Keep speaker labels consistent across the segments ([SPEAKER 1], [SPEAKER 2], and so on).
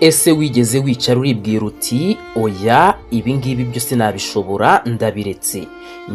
[SPEAKER 1] Ese wigeze wicara uribwira uti oya ibi ngibi byo sinabishobora ndabiretse?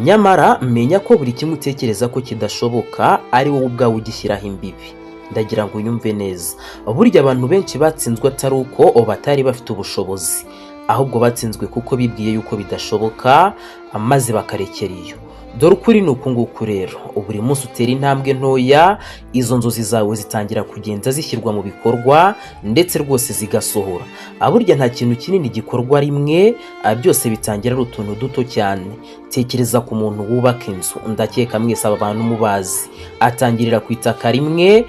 [SPEAKER 1] Nyamara menya ko buri kimwe utekereza ko kidashoboka ari wowe ubwawe ugishyiraho imbibi. Ndagira ngo unyumve neza, burya abantu benshi batsinzwe atari uko batari bafite ubushobozi, ahubwo batsinzwe kuko bibwiye yuko bidashoboka maze bakarekera iyo. Dore ukuri ni uku nguku rero, buri munsi utera intambwe ntoya, izo nzozi zawe zitangira kugenda zishyirwa mu bikorwa ndetse rwose zigasohora. Burya nta kintu kinini gikorwa rimwe, byose bitangira ari utuntu duto cyane. Tekereza ku muntu wubaka inzu, ndakeka mwese aba bantu mubazi. Atangirira ku itaka rimwe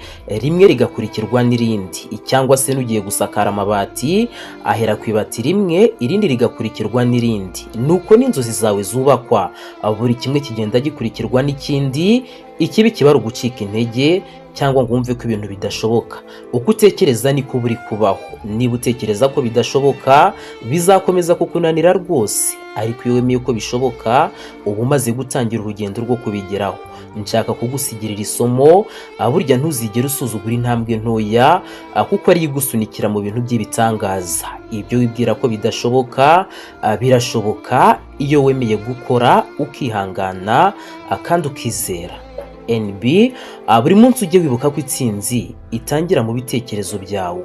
[SPEAKER 1] rigakurikirwa n'irindi, cyangwa se n'ugiye gusakara amabati ahera ku ibati rimwe, irindi rigakurikirwa n'irindi. Nuko n'inzozi zawe zubakwa, buri kimwe kigenda gikurikirwa n'ikindi. Ikibi kiba ari ugucika intege cyangwa ngo wumve ko ibintu bidashoboka. Uko utekereza niko buri kubaho. Niba utekereza ko bidashoboka, bizakomeza kukunanira rwose, ariko iyo wemeye ko bishoboka, uba umaze gutangira urugendo rwo kubigeraho. Nshaka kugusigirira isomo, burya ntuzigere usuzugura intambwe ntoya, kuko ari igusunikira mu bintu by'ibitangaza. Ibyo wibwira ko bidashoboka, birashoboka iyo wemeye gukora, ukihangana kandi ukizera. NB, buri munsi ujye wibuka ko intsinzi itangira mu bitekerezo byawe.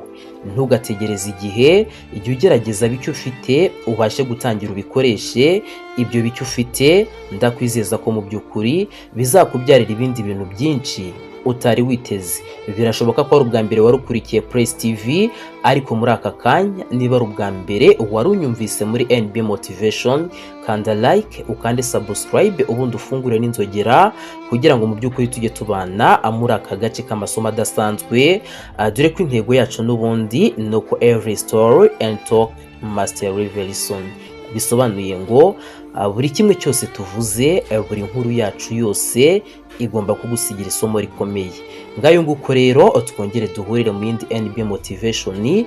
[SPEAKER 1] Ntugategereze igihe, ujye ugerageza bicyo ufite ubashe gutangira ubikoreshe. Ibyo bicyo ufite ndakwizeza ko mu by'ukuri bizakubyarira ibindi bintu byinshi utari witeze. Birashoboka ko ari ubwa mbere wari ukurikiye Press TV, ariko muri aka kanya niba ari ubwa mbere wari unyumvise muri NB Motivation, kanda like, ukande subscribe, ubundi ufungure n'inzogera kugira ngo mu by'ukuri tujye tubana muri aka gace k'amasomo adasanzwe. Dore ko intego yacu n'ubundi ni uko every story and talk must very soon. Bisobanuye ngo buri kimwe cyose tuvuze, buri nkuru yacu yose igomba kugusigira isomo rikomeye. Ngayo nguko rero twongere duhurire mu yindi NB Motivation,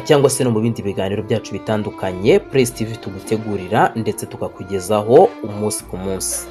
[SPEAKER 1] cyangwa se no mu bindi biganiro byacu bitandukanye Press TV tugutegurira ndetse tukakugezaho umunsi ku munsi.